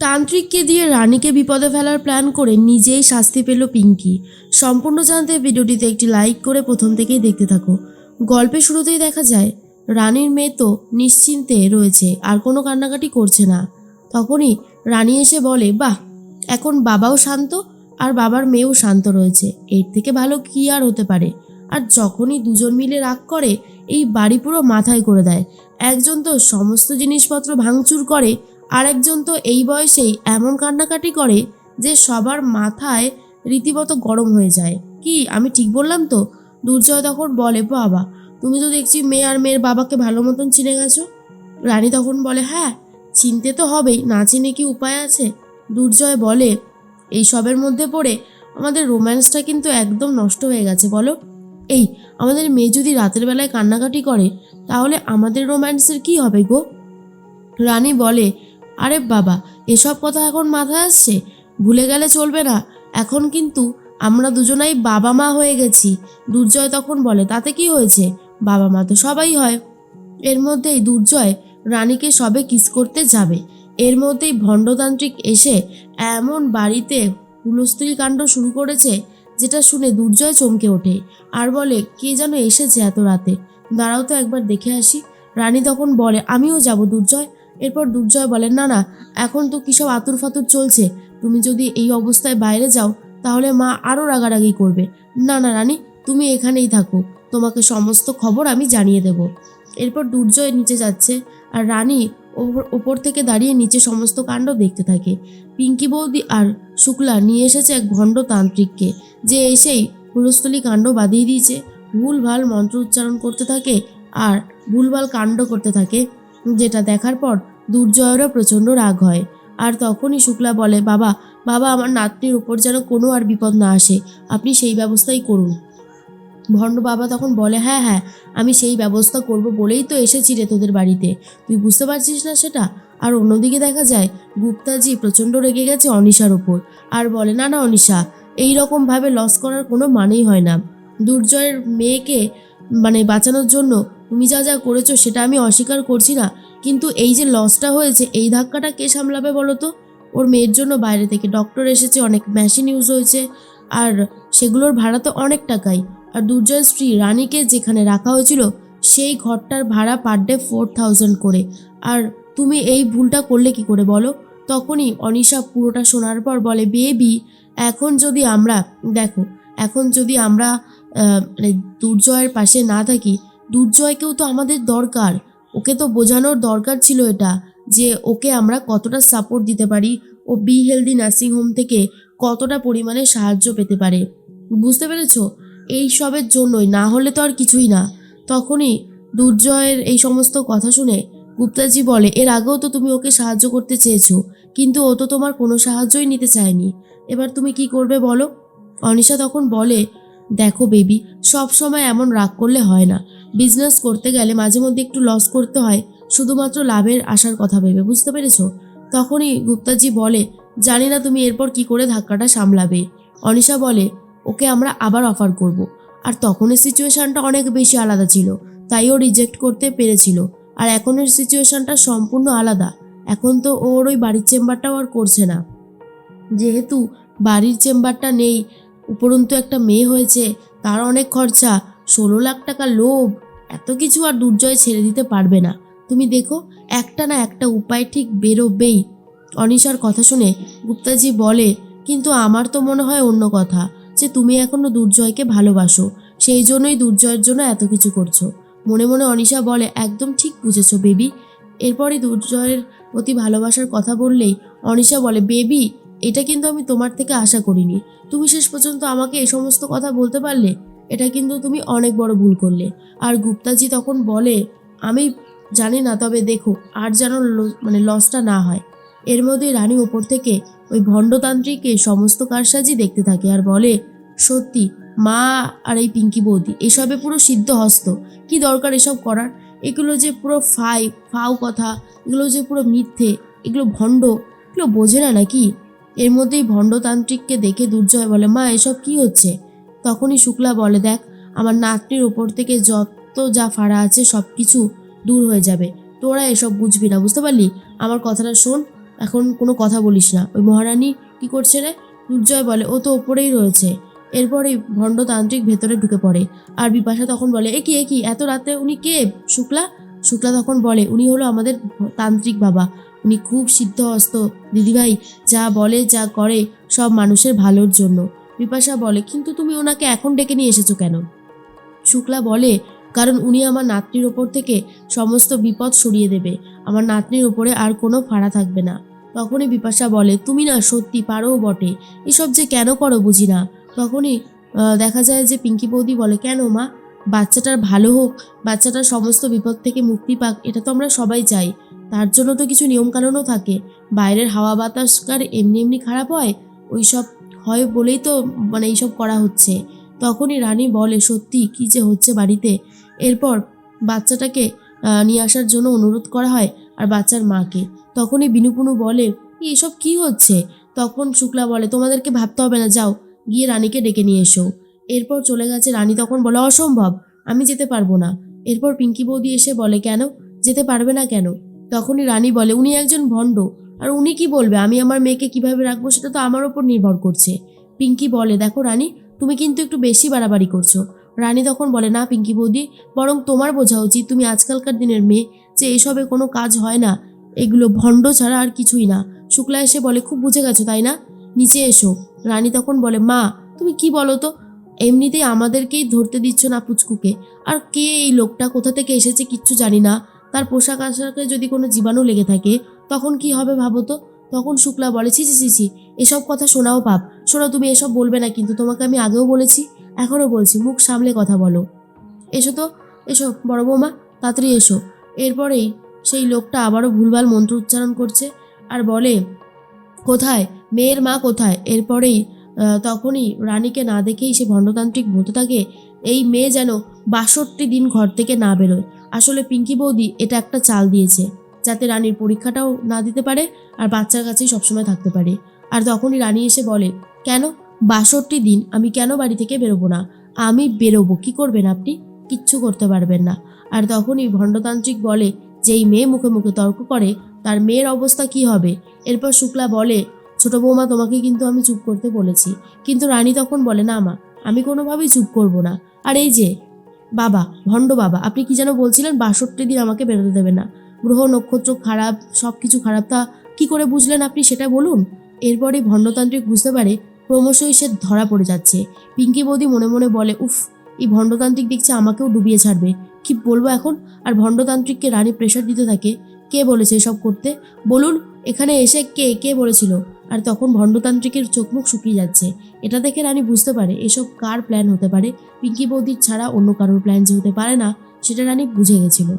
তান্ত্রিককে দিয়ে রানীকে বিপদে ফেলার প্ল্যান করে নিজেই শাস্তি পেল পিঙ্কি। সম্পূর্ণ জানতে ভিডিওটিতে একটি লাইক করে প্রথম থেকেই দেখতে থাকো। গল্পের শুরুতেই দেখা যায় রানীর মেয়ে তো নিশ্চিন্তে রয়েছে, আর কোনো কান্নাকাটি করছে না। তখনই রানী এসে বলে, বাহ, এখন বাবাও শান্ত আর বাবার মেয়েও শান্ত রয়েছে, এর থেকে ভালো কি আর হতে পারে। আর যখনই দুজন মিলে রাগ করে এই বাড়ি পুরো মাথায় করে দেয়। একজন তো সমস্ত জিনিসপত্র ভাঙচুর করে, আরেকজন তো এই বয়সেই এমন কান্নাকাটি করে যে সবার মাথায় রীতিমতো গরম হয়ে যায়। কি আমি ঠিক বললাম তো? দুর্জয় তখন বলে, বাবা, তুমি তো দেখছি মেয়ে আর মেয়ের বাবাকে ভালো মতন চিনে গেছো। রানী তখন বলে, হ্যাঁ, চিনতে তো হবেই, না চিনে কি উপায় আছে। দুর্জয় বলে, এই সবের মধ্যে পড়ে আমাদের রোম্যান্সটা কিন্তু একদম নষ্ট হয়ে গেছে। বলো, এই আমাদের মেয়ে যদি রাতের বেলায় কান্নাকাটি করে তাহলে আমাদের রোম্যান্সের কি হবে গো? রানী বলে, আরে বাবা, এসব কথা এখন মাথায় আসছে, ভুলে গেলে চলবে না। এখন কিন্তু আমরা দুজনাই বাবা মা হয়ে গেছি। দুর্জয় তখন বলে, তাতে কি হয়েছে, বাবা মা তো সবাই হয়। এর মধ্যেই দুর্জয় রানীকে সবে কিস করতে যাবে, এর মধ্যেই ভণ্ডতান্ত্রিক এসে এমন বাড়িতে হুলস্থুলি কাণ্ড শুরু করেছে যেটা শুনে দুর্জয় চমকে ওঠে আর বলে, কে যেন এসেছে এত রাতে, দাঁড়াও তো একবার দেখে আসি। রানী তখন বলে, আমিও যাব দুর্জয়। এরপর দুর্জয় বলে, না না, এখন তো কিসব আতুর ফাতুর চলছে, তুমি যদি এই অবস্থায় বাইরে যাও তাহলে মা আরও রাগারাগি করবে। না না রানী, তুমি এখানেই থাকো, তোমাকে সমস্ত খবর আমি জানিয়ে দেব। এরপর দুর্জয় নিচে যাচ্ছে আর রানী ওপর থেকে দাঁড়িয়ে নিচে সমস্ত কাণ্ড দেখতে থাকে। পিঙ্কি বৌদি আর শুক্লা নিয়ে এসেছে এক ভণ্ড তান্ত্রিককে, যে এসেই হুলস্থুলি কাণ্ড বাঁধিয়ে দিয়েছে, ভুলভাল মন্ত্র উচ্চারণ করতে থাকে আর ভুলভাল কাণ্ড করতে থাকে, যেটা দেখার পর দুর্জয়েরও প্রচণ্ড রাগ হয়। আর তখনই শুক্লা বলে, বাবা বাবা, আমার নাতনির উপর যেন কোনো আর বিপদ না আসে, আপনি সেই ব্যবস্থাই করুন। ভণ্ড বাবা তখন বলে, হ্যাঁ হ্যাঁ, আমি সেই ব্যবস্থা করব বলেই তো এসেছি রে তোদের বাড়িতে, তুই বুঝতে পারছিস না সেটা? আর অন্যদিকে দেখা যায় গুপ্তাজি প্রচণ্ড রেগে গেছে অনিশার ওপর আর বলে, না না অনিশা, এইরকমভাবে লস করার কোনো মানেই হয় না। দুর্জয়ের মেয়েকে বাঁচানোর জন্য তুমি যা যা করেছো সেটা আমি অস্বীকার করছি না, কিন্তু এই যে লসটা হয়েছে এই ধাক্কাটা কে সামলাবে বলো তো? ওর মেয়ের জন্য বাইরে থেকে ডক্টর এসেছে, অনেক মেশিন ইউজ হয়েছে, আর সেগুলোর ভাড়া তো অনেক টাকাই। আর দুর্জয়ের স্ত্রী রানীকে যেখানে রাখা হয়েছিল সেই ঘরটার ভাড়া পার ডে 4000 করে। আর তুমি এই ভুলটা করলে কি করে বলো? তখনই অনিশা পুরোটা শোনার পর বলে, বেবি, এখন যদি আমরা দেখো, এখন যদি আমরা দুর্জয়ের পাশে না থাকি, দুর্জয়কেও তো আমাদের দরকার, ওকে তো বোঝানোর দরকার ছিল এটা, যে ওকে আমরা কতটা সাপোর্ট দিতে পারি, ও বি হেলদি নার্সিংহোম থেকে কতটা পরিমাণে সাহায্য পেতে পারে। বুঝতে পেরেছো? এই সবের জন্যই, না হলে তো আর কিছুই না। তখনই দুর্জয়ের এই সমস্ত কথা শুনে গুপ্তাজি বলে, এর আগেও তো তুমি ওকে সাহায্য করতে চেয়েছো, কিন্তু ও তো তোমার কোনো সাহায্যই নিতে চায়নি, এবার তুমি কি করবে বলো? অনিশা তখন বলে, দেখো বেবি, সব সময় এমন রাগ করলে হয় না, বিজনেস করতে গেলে মাঝে মধ্যে একটু লস করতে হয়, শুধুমাত্র লাভের আশার কথা ভেবে, বুঝতে পেরেছো? তখনই গুপ্তাজি বলে, জানি না তুমি এরপর কি করে ধাক্কাটা সামলাবে। অনিশা বলে, ওকে আমরা আবার অফার করব। আর তখনের সিচুয়েশানটা অনেক বেশি আলাদা ছিল, তাই ও রিজেক্ট করতে পেরেছিল। আর এখনের সিচুয়েশানটা সম্পূর্ণ আলাদা, এখন তো ওর ওই বাড়ির চেম্বারটাও আর করছে না, যেহেতু বাড়ির চেম্বারটা নেই, উপরন্তু একটা মেয়ে হয়েছে, তার অনেক খরচা, 16 লাখ টাকা লোভ, এত কিছু আর দুর্জয় ছেড়ে দিতে পারবে না। তুমি দেখো, একটা না একটা উপায় ঠিক বেরোবেই। অনিশার কথা শুনে গুপ্তাজি বলে, কিন্তু আমার তো মনে হয় অন্য কথা, যে তুমি এখনো দুর্জয়কে ভালোবাসো, সেই জন্যই দুর্জয়ের জন্য এত কিছু করছো। মনে মনে অনিশা বলে, একদম ঠিক বুঝেছো বেবি। এরপরই দুর্জয়ের প্রতি ভালোবাসার কথা বললেই অনিশা বলে, বেবি, এটা কিন্তু আমি তোমার থেকে আশা করিনি, তুমি শেষ পর্যন্ত আমাকে এই সমস্ত কথা বলতে পারলে, এটা কিন্তু তুমি অনেক বড় ভুল করলে। আর গুপ্তাজি তখন বলে, আমি জানি না, তবে দেখো আর যেন লসটা না হয়। এর মধ্যে রানী ওপর থেকে ওই ভণ্ডতান্ত্রিককে সমস্ত কারসাজি দেখতে থাকে আর বলে, সত্যি মা আর এই পিঙ্কি বৌদি এসবে পুরো সিদ্ধ হস্ত, কি দরকার এসব করার, এগুলো যে পুরো ফাও কথা, এগুলো যে পুরো মিথ্যে, এগুলো ভণ্ড, এগুলো বোঝে না নাকি? এর মধ্যেই ভণ্ডতান্ত্রিককে দেখে দুর্জয় বলে, মা এসব কি হচ্ছে? তখনই শুক্লা বলে, দেখ, আমার নাতনির ওপর থেকে যত যা ফাড়া আছে সব কিছু দূর হয়ে যাবে, তোরা এসব বুঝবি না, বুঝতে পারলি? আমার কথাটা শোন, এখন কোনো কথা বলিস না। ওই মহারানী কি করছে রে? দুর্জয় বলে, ও তো ওপরেই রয়েছে। এরপরে ভণ্ডতান্ত্রিক ভেতরে ঢুকে পড়ে। আর বিপাশা তখন বলে, এ কি এত রাতে উনি কে? শুক্লা? শুক্লা তখন বলে, উনি হলো আমাদের তান্ত্রিক বাবা। উনি খুব সিদ্ধহস্ত দিদিভাই, যা বলে যা করে সব মানুষের ভালোর জন্য। বিপাশা বলে, কিন্তু তুমি ওনাকে এখন ডেকে নিয়ে এসেছো কেন? শুক্লা বলে, কারণ উনি আমার নাতনির ওপর থেকে সমস্ত বিপদ সরিয়ে দেবে। আমার নাতনির ওপরে আর কোনো ফাড়া থাকবে না। তখনই বিপাশা বলে, তুমি না সত্যি পারোও বটে, এসব যে কেন করো বুঝি না। তখনই দেখা যায় যে পিঙ্কি বৌদি বলে, কেন মা? বাচ্চাটার ভালো হোক, বাচ্চাটার সমস্ত বিপদ থেকে মুক্তি পাক, এটা তো আমরা সবাই চাই। তার জন্য তো কিছু নিয়মকানুনও থাকে। বাইরের হাওয়া বাতাস কার এমনি এমনি খারাপ হয়? ওই সব হয় বলেই তো মানে এইসব করা হচ্ছে। তখনই রানী বলে, সত্যি কি যে হচ্ছে বাড়িতে। এরপর বাচ্চাটাকে নিয়ে আসার জন্য অনুরোধ করা হয় আর বাচ্চার মাকে। তখনই বিনুপুনু বলে, এসব কি হচ্ছে? তখন শুক্লা বলে, তোমাদেরকে ভাবতে হবে না, যাও গিয়ে রানীকে ডেকে নিয়ে এসো। এরপর চলে গেছে। রানী তখন বলে, অসম্ভব, আমি যেতে পারবো না। এরপর পিঙ্কি বৌদি এসে বলে, কেন যেতে পারবে না কেন? তখনই রানী বলে, উনি একজন ভণ্ড, আর উনি কি বলবে আমি আমার মেয়েকে কিভাবে রাখবো সেটা তো আমার ওপর নির্ভর করছে। পিঙ্কি বলে, দেখো রানী, তুমি কিন্তু একটু বেশি বাড়াবাড়ি করছো। রানী তখন বলে, না পিঙ্কি বৌদি, বরং তোমার বোঝা উচিত, তুমি আজকালকার দিনের মেয়ে, যে এসবে কোনো কাজ হয় না, এগুলো ভণ্ড ছাড়া আর কিছুই না। শুক্লা এসে বলে, খুব বুঝে গেছো তাই না, নিচে এসো। রানী তখন বলে, মা তুমি কি বলো তো, এমনিতেই আমাদেরকেই ধরতে দিচ্ছ না পুচকুকে। আর কে এই লোকটা, কোথা থেকে এসেছে কিচ্ছু জানি না, তার পোশাক আশাকে যদি কোনো জীবাণু লেগে থাকে তখন কি হবে ভাবো তো। তখন শুক্লা বলে, ছি ছি ছি ছি, এসব কথা শোনাও পাপ। শোনো, তুমি এসব বলবে না কিন্তু, তোমাকে আমি আগেও বলেছি, এখনও বলছি, মুখ সামলে কথা বলো। এসো তো, এসো বড় বৌমা, তাড়াতাড়ি এসো। এরপরেই সেই লোকটা আবারও ভুলভাল মন্ত্র উচ্চারণ করছে আর বলে, কোথায় মেয়ের মা কোথায়? এরপরেই তখনই রানীকে না দেখেই সে ভণ্ডতান্ত্রিক বলতে থাকে, এই মেয়ে যেন ৬২ দিন ঘর থেকে না বেরোয়। আসলে পিঙ্কি বৌদি এটা একটা চাল দিয়েছে, যাতে রানীর পরীক্ষাটাও না দিতে পারে আর বাচ্চার কাছেই সবসময় থাকতে পারে। আর তখনই রানী এসে বলে, কেন ৬২ দিন আমি কেন বাড়ি থেকে বেরোবো না? আমি বেরোবো, কি করবেন আপনি? কিচ্ছু করতে পারবেন না। আর তখনই ভণ্ডতান্ত্রিক বলে, যেই মেয়ে মুখে মুখে তর্ক করে তার মেয়ের অবস্থা কি হবে? এরপর শুক্লা বলে, ছোট বৌমা তোমাকে কিন্তু আমি চুপ করতে বলেছি। কিন্তু রানী তখন বলে, না মা, আমি কোনোভাবেই চুপ করব না। আর এই যে বাবা, ভণ্ড বাবা, আপনি কি যেন বলছিলেন ৬২ দিন আমাকে বেরোতে দেবে না? গ্রহ নক্ষত্র খারাপ, সব কিছু খারাপ, তা কি করে বুঝলেন আপনি সেটা বলুন। এরপরই ভণ্ডতান্ত্রিক বুঝতে পারে ক্রমশই সে ধরা পড়ে যাচ্ছে। পিঙ্কি বৌদি মনে মনে বলে, উফ, এই ভণ্ডতান্ত্রিক দেখছে আমাকেও ডুবিয়ে ছাড়বে, কি বলবো এখন। আর ভণ্ডতান্ত্রিককে রানী প্রেশার দিতে থাকে, কে বলেছে এসব করতে, বলুন, এখানে এসে কে কে বলেছিল? আর তখন ভণ্ডতান্ত্রিকের চোখ মুখ শুকিয়ে যাচ্ছে। এটা দেখে রানী বুঝতে পারে এসব কার প্ল্যান হতে পারে, পিঙ্কি বৌদির ছাড়া অন্য কারোর প্ল্যান যে হতে পারে না, সেটা রানী বুঝে গেছিল।